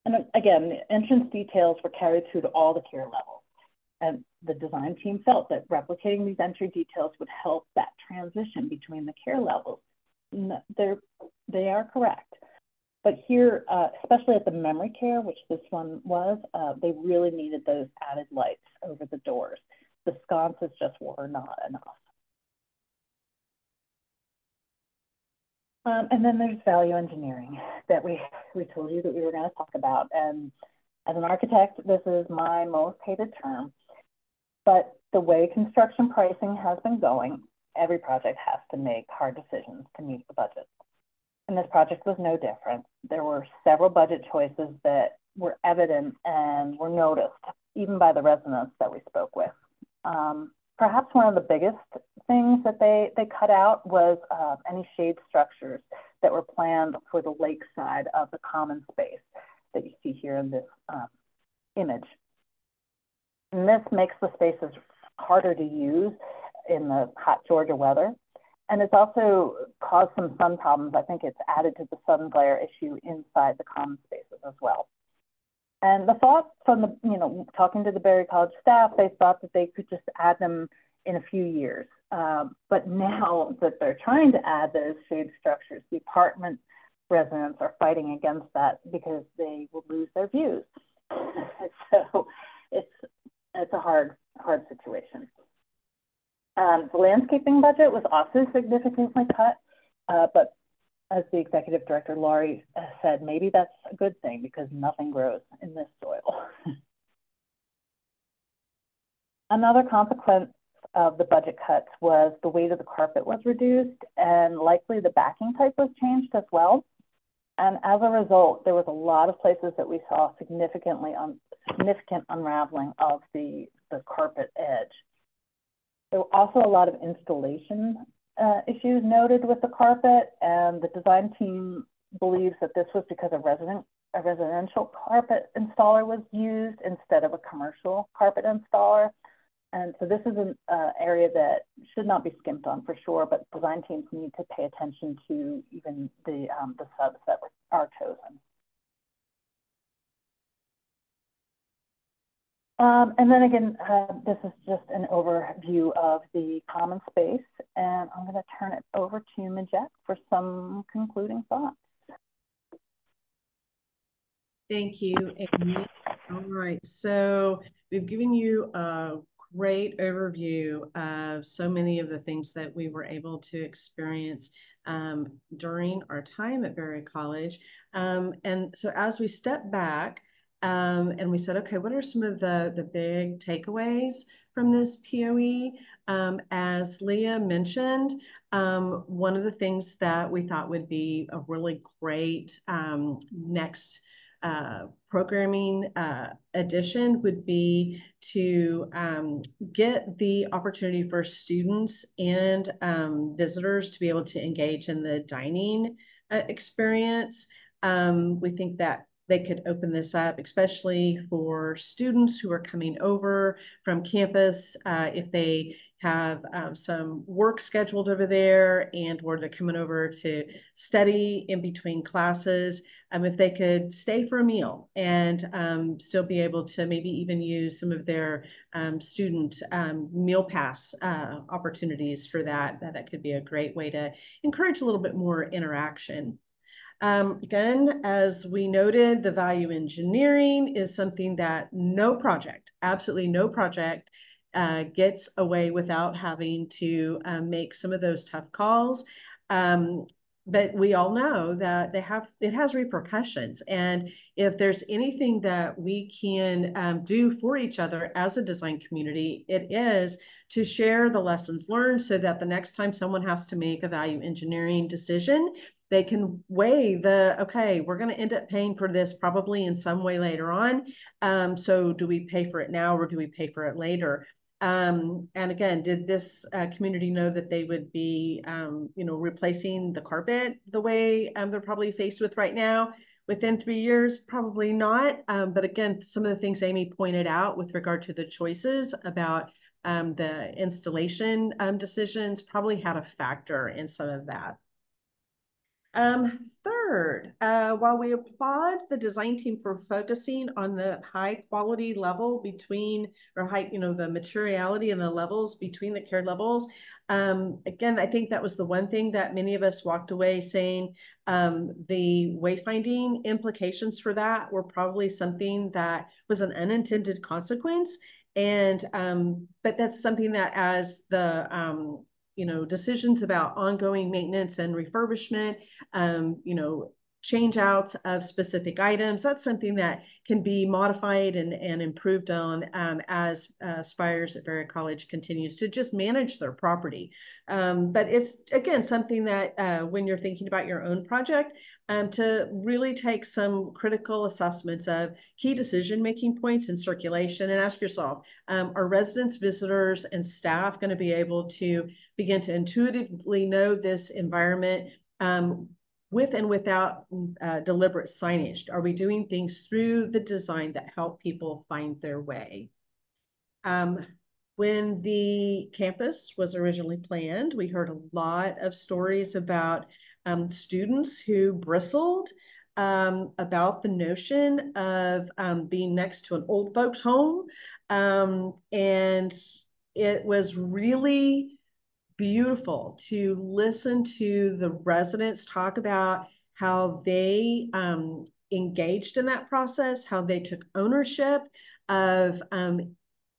And again, the entrance details were carried through to all the care levels. And the design team felt that replicating these entry details would help that transition between the care levels. They are correct. But here, especially at the memory care, which this one was, they really needed those added lights over the doors. The sconces just were not enough. And then there's value engineering that we told you that we were going to talk about. And as an architect, this is my most hated term. But the way construction pricing has been going, every project has to make hard decisions to meet the budget. And this project was no different. There were several budget choices that were evident and were noticed, even by the residents that we spoke with. Perhaps one of the biggest things that they cut out was any shade structures that were planned for the lake side of the common space that you see here in this image. And this makes the spaces harder to use in the hot Georgia weather. And it's also caused some sun problems. I think it's added to the sun glare issue inside the common spaces as well. And the thought from the, talking to the Berry College staff, they thought that they could just add them in a few years. But now that they're trying to add those shade structures, the apartment residents are fighting against that because they will lose their views. So it's a hard situation. The landscaping budget was also significantly cut, but as the executive director, Laurie, said, maybe that's a good thing because nothing grows in this soil. Another consequence of the budget cuts was the weight of the carpet was reduced and likely the backing type was changed as well. And as a result, there was a lot of places that we saw significant unraveling of the carpet edge. There were also a lot of installation issues noted with the carpet, and the design team believes that this was because a residential carpet installer was used instead of a commercial carpet installer. And so this is an area that should not be skimped on for sure, but design teams need to pay attention to even the subs that are chosen. And then again, this is just an overview of the common space, and I'm going to turn it over to Migette for some concluding thoughts. Thank you, Amy. All right, so we've given you a great overview of so many of the things that we were able to experience during our time at Berry College. And so as we step back, and we said, okay, what are some of the big takeaways from this POE? As Leah mentioned, one of the things that we thought would be a really great next programming addition would be to get the opportunity for students and visitors to be able to engage in the dining experience. We think that they could open this up, especially for students who are coming over from campus, if they have some work scheduled over there and or they're coming over to study in between classes, if they could stay for a meal and still be able to maybe even use some of their student meal pass opportunities for that could be a great way to encourage a little bit more interaction. Again, as we noted, the value engineering is something that no project, absolutely no project gets away without having to make some of those tough calls. But we all know that it has repercussions. And if there's anything that we can do for each other as a design community, it is to share the lessons learned so that the next time someone has to make a value engineering decision, they can weigh the, okay, we're going to end up paying for this probably in some way later on. So do we pay for it now or do we pay for it later? And again, did this community know that they would be, replacing the carpet the way they're probably faced with right now within 3 years? Probably not. But again, some of the things Amy pointed out with regard to the choices about the installation decisions probably had a factor in some of that. Third, while we applaud the design team for focusing on the high quality level between, or high, the materiality and the levels between the care levels, again, I think that was the one thing that many of us walked away saying, the wayfinding implications for that were probably something that was an unintended consequence. And, but that's something that as the, decisions about ongoing maintenance and refurbishment, change outs of specific items, that's something that can be modified and improved on as Spires at Berry College continues to just manage their property. But it's, again, something that when you're thinking about your own project, to really take some critical assessments of key decision-making points in circulation and ask yourself, are residents, visitors, and staff going to be able to begin to intuitively know this environment with and without deliberate signage? Are we doing things through the design that help people find their way? When the campus was originally planned, we heard a lot of stories about students who bristled about the notion of being next to an old folks home. And it was really beautiful to listen to the residents talk about how they engaged in that process, how they took ownership of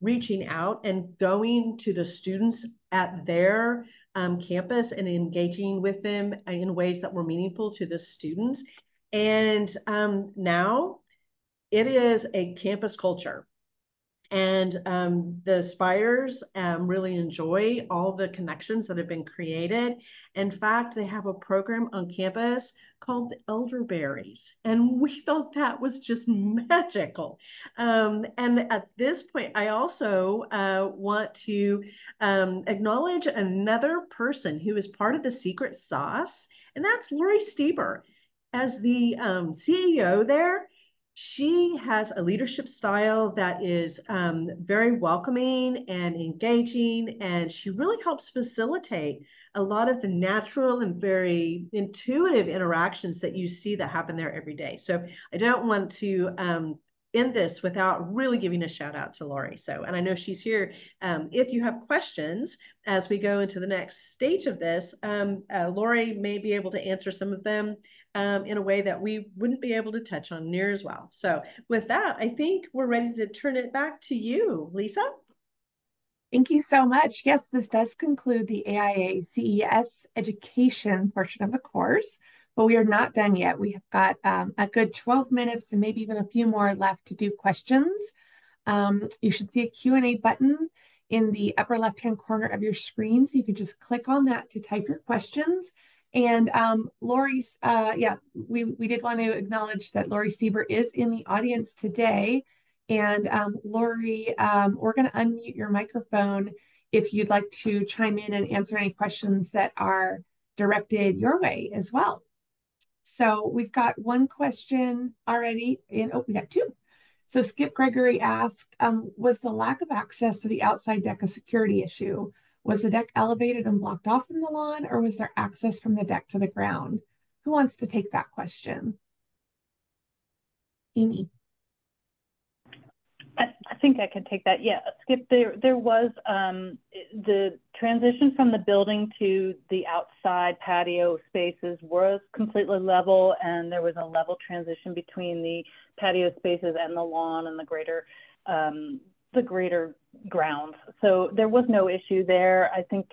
reaching out and going to the students at their campus and engaging with them in ways that were meaningful to the students. And now it is a campus culture. And the Spires really enjoy all the connections that have been created. In fact, they have a program on campus called the Elderberries. And we thought that was just magical. And at this point, I also want to acknowledge another person who is part of the secret sauce, and that's Lori Stieber. As the CEO there, she has a leadership style that is very welcoming and engaging, and she really helps facilitate a lot of the natural and very intuitive interactions that you see that happen there every day. So I don't want to end this without really giving a shout out to Lori. So, and I know she's here. If you have questions as we go into the next stage of this, Lori may be able to answer some of them in a way that we wouldn't be able to touch on near as well. So with that, I think we're ready to turn it back to you, Lisa. Thank you so much. Yes, this does conclude the AIA CES education portion of the course, but we are not done yet. We have got a good 12 minutes and maybe even a few more left to do questions. You should see a Q&A button in the upper left-hand corner of your screen. So you can just click on that to type your questions. And Lori's, we did want to acknowledge that Lori Stieber is in the audience today. And Lori, we're going to unmute your microphone if you'd like to chime in and answer any questions that are directed your way as well. So we've got one question already in, oh, we got two. So Skip Gregory asked, was the lack of access to the outside deck a security issue? Was the deck elevated and blocked off from the lawn, or was there access from the deck to the ground? Who wants to take that question? Amy. I think I can take that. Yeah, Skip, there was the transition from the building to the outside patio spaces was completely level, and there was a level transition between the patio spaces and the lawn and the greater grounds. So there was no issue there. I think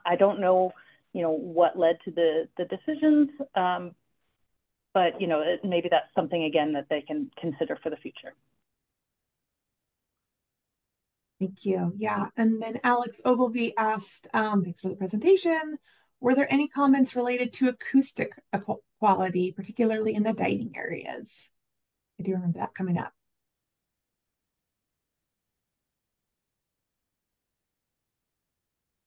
I don't know, what led to the decisions, but maybe that's something again that they can consider for the future. Thank you. Yeah. And then Alex Ogilvie asked, thanks for the presentation. Were there any comments related to acoustic quality, particularly in the dining areas? I do remember that coming up.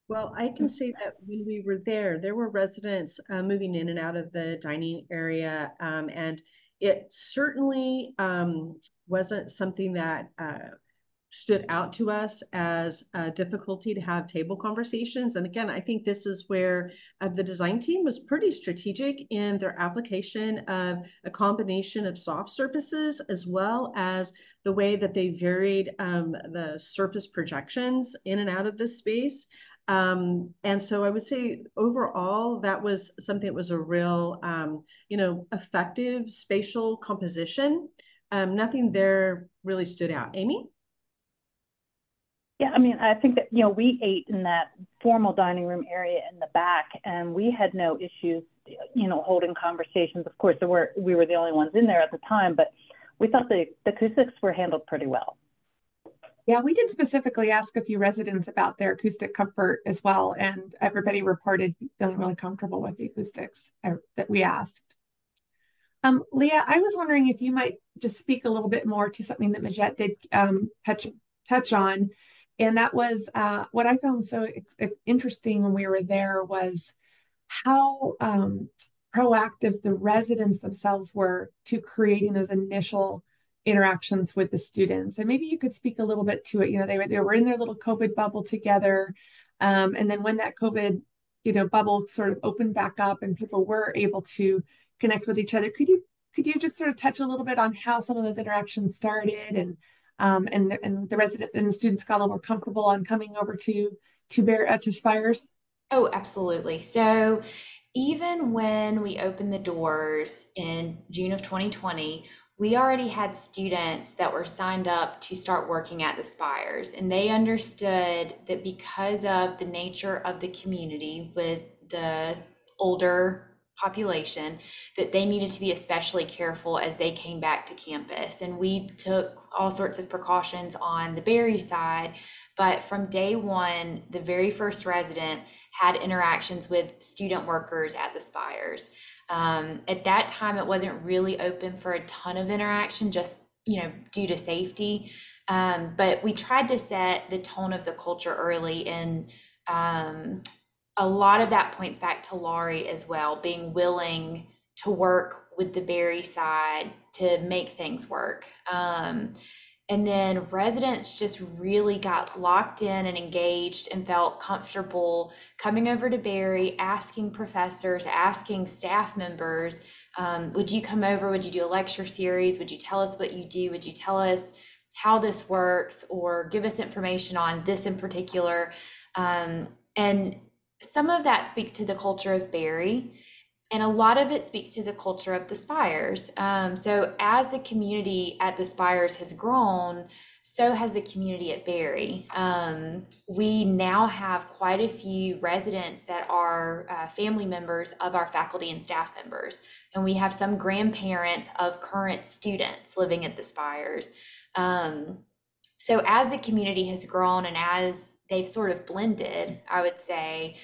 Well, I can say that when we were there were residents moving in and out of the dining area, and it certainly wasn't something that stood out to us as a difficulty to have table conversations. And again, I think this is where the design team was pretty strategic in their application of a combination of soft surfaces, as well as the way that they varied the surface projections in and out of this space. And so I would say overall, that was something that was a real, effective spatial composition. Nothing there really stood out. Amy? Yeah, I mean, I think that, we ate in that formal dining room area in the back, and we had no issues, holding conversations. Of course, we were the only ones in there at the time, but we thought the acoustics were handled pretty well. Yeah, we did specifically ask a few residents about their acoustic comfort as well, and everybody reported feeling really comfortable with the acoustics that we asked. Leah, I was wondering if you might just speak a little bit more to something that Migette did touch on, and that was what I found so interesting when we were there was how proactive the residents themselves were to creating those initial interactions with the students. And maybe you could speak a little bit to it. They were in their little COVID bubble together. And then when that COVID, bubble sort of opened back up and people were able to connect with each other, could you just sort of touch a little bit on how some of those interactions started and the resident and the students got a little more comfortable on coming over to Spires? Oh, absolutely. So even when we opened the doors in June of 2020, we already had students that were signed up to start working at the Spires, and they understood that because of the nature of the community with the older population, that they needed to be especially careful as they came back to campus. And we took all sorts of precautions on the Berry side, but from day one, the very first resident had interactions with student workers at the Spires. At that time, it wasn't really open for a ton of interaction, just due to safety. But we tried to set the tone of the culture early, and a lot of that points back to Laurie as well, being willing to work with the Berry side to make things work. And then residents just really got locked in and engaged and felt comfortable coming over to Berry, asking professors, asking staff members, would you come over? Would you do a lecture series? Would you tell us what you do? Would you tell us how this works, or give us information on this in particular? And some of that speaks to the culture of Berry, and a lot of it speaks to the culture of the Spires. So as the community at the Spires has grown, so has the community at Berry. We now have quite a few residents that are family members of our faculty and staff members. And we have some grandparents of current students living at the Spires. So as the community has grown and as they've sort of blended, I would say,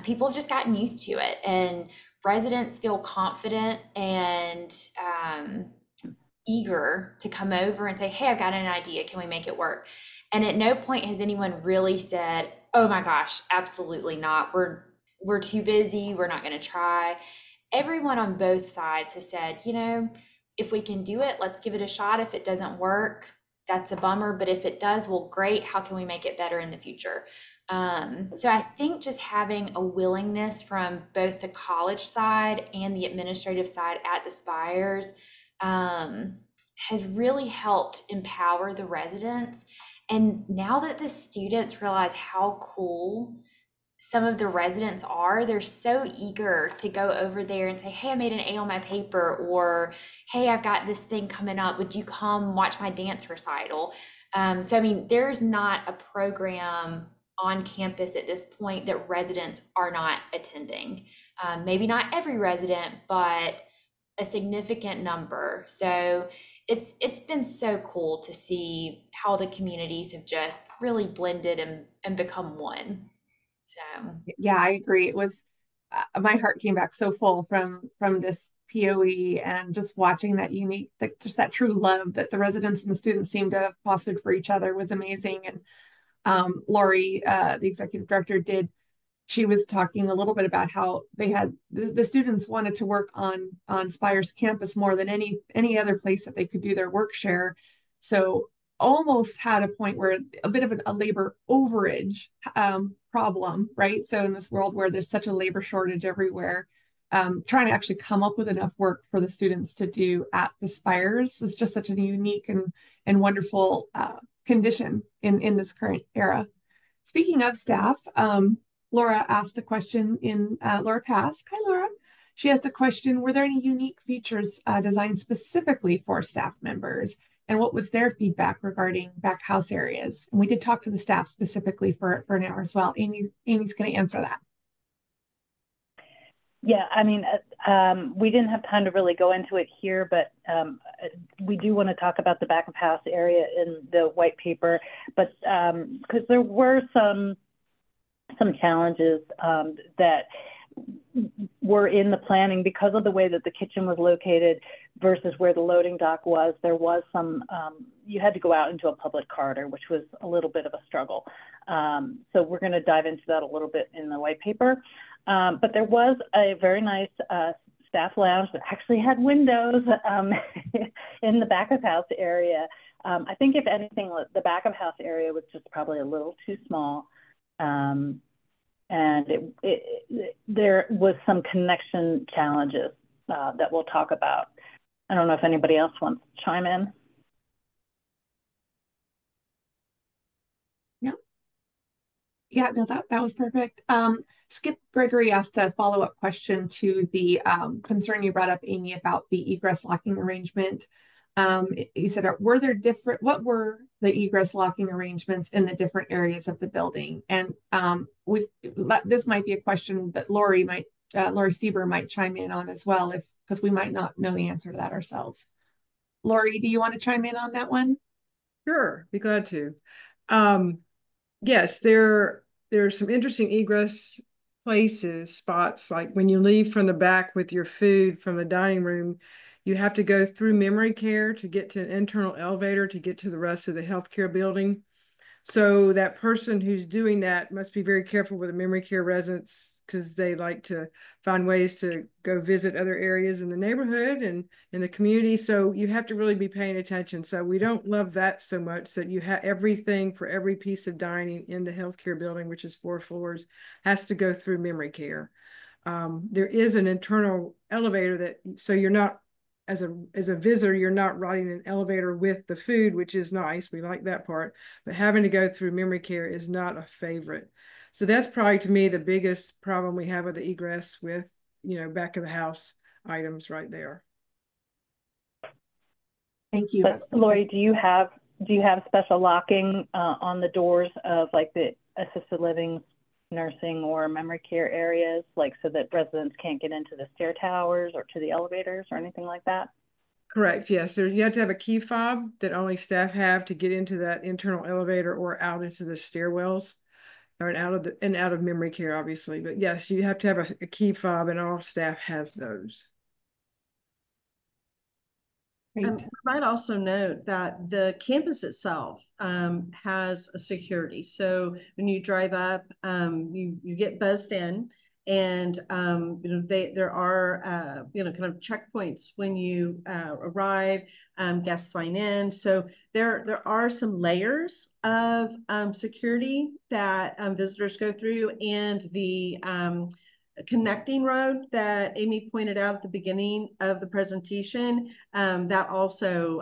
people have just gotten used to it. And residents feel confident and eager to come over and say, hey, I've got an idea. Can we make it work? And at no point has anyone really said, oh my gosh, absolutely not. We're too busy. We're not going to try. Everyone on both sides has said, if we can do it, let's give it a shot. If it doesn't work, that's a bummer. But if it does, well, great. How can we make it better in the future? So I think just having a willingness from both the college side and the administrative side at the Spires has really helped empower the residents. And now that the students realize how cool some of the residents are, they're so eager to go over there and say, hey, I made an A on my paper, or hey, I've got this thing coming up. Would you come watch my dance recital? So, I mean, there's not a program on campus at this point that residents are not attending. Maybe not every resident, but a significant number. So it's been so cool to see how the communities have just really blended and become one. So yeah, I agree. It was my heart came back so full from this POE, and just watching that just that true love that the residents and the students seemed to have fostered for each other was amazing. And Lori, the executive director, she was talking a little bit about how they had the students wanted to work on Spires campus more than any other place that they could do their work share. So almost had a point where a bit of a labor overage problem, right? So in this world where there's such a labor shortage everywhere, trying to actually come up with enough work for the students to do at the Spires is just such a unique and wonderful condition in this current era. Speaking of staff, Laura asked a question Laura Pask. Hi, Laura. She asked a question, were there any unique features designed specifically for staff members? And what was their feedback regarding back house areas? And we did talk to the staff specifically for an hour as well. Amy's going to answer that. Yeah, I mean, we didn't have time to really go into it here, but we do want to talk about the back of house area in the white paper, but because there were some challenges that were in the planning because of the way that the kitchen was located versus where the loading dock was. There was some, you had to go out into a public corridor, which was a little bit of a struggle. So we're going to dive into that a little bit in the white paper. But there was a very nice staff lounge that actually had windows in the back of house area. I think if anything, the back of house area was just probably a little too small. And there was some connection challenges that we'll talk about. I don't know if anybody else wants to chime in. Yeah, no, that was perfect. Skip Gregory asked a follow-up question to the concern you brought up, Amy, about the egress locking arrangement. He said, what were the egress locking arrangements in the different areas of the building? And this might be a question that Lori Stieber might chime in on as well, because we might not know the answer to that ourselves. Lori, do you want to chime in on that one? Sure, be glad to. Yes, there's some interesting egress spots, like when you leave from the back with your food from the dining room, you have to go through memory care to get to an internal elevator to get to the rest of the healthcare building. So that person who's doing that must be very careful with the memory care residents, because they like to find ways to go visit other areas in the neighborhood and in the community. So you have to really be paying attention. So we don't love that so much, that you have everything for every piece of dining in the healthcare building, which is 4 floors, has to go through memory care. There is an internal elevator so you're not, as a visitor, you're not riding an elevator with the food, which is nice. We like that part, but having to go through memory care is not a favorite. So that's probably, to me, the biggest problem we have with the egress with, back of the house items right there. Thank you. But Lori, do you have special locking on the doors of like the assisted living, nursing, or memory care areas, like so that residents can't get into the stair towers or to the elevators or anything like that? Correct. Yes. You have to have a key fob that only staff have to get into that internal elevator or out into the stairwells, or out of memory care, obviously. But yes, you have to have a key fob, and all staff has those. We might also note that the campus itself has a security. So when you drive up, you get buzzed in, and there are kind of checkpoints when you arrive. Guests sign in. So there are some layers of security that visitors go through, and the connecting road that Amy pointed out at the beginning of the presentation, that also,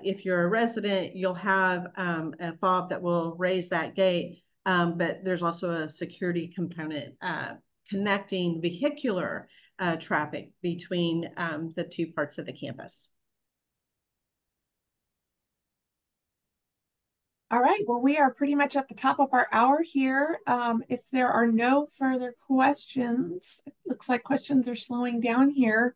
if you're a resident, you'll have a fob that will raise that gate, but there's also a security component connecting vehicular traffic between the two parts of the campus. All right, well, we are pretty much at the top of our hour here. If there are no further questions, it looks like questions are slowing down here.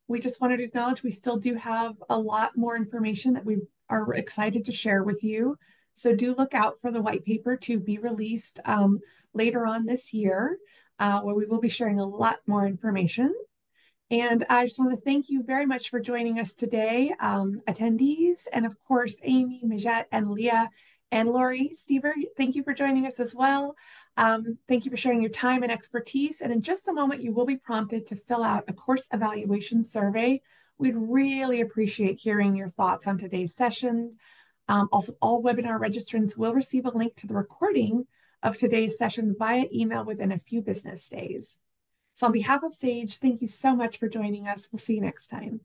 We just wanted to acknowledge we still do have a lot more information that we are excited to share with you. So do look out for the white paper to be released later on this year, where we will be sharing a lot more information. And I just want to thank you very much for joining us today, attendees, and of course, Amy, Migette, and Leah, and Lori, Stever, thank you for joining us as well. Thank you for sharing your time and expertise. And in just a moment, you will be prompted to fill out a course evaluation survey. We'd really appreciate hearing your thoughts on today's session. Also, all webinar registrants will receive a link to the recording of today's session via email within a few business days. So on behalf of SAGE, thank you so much for joining us. We'll see you next time.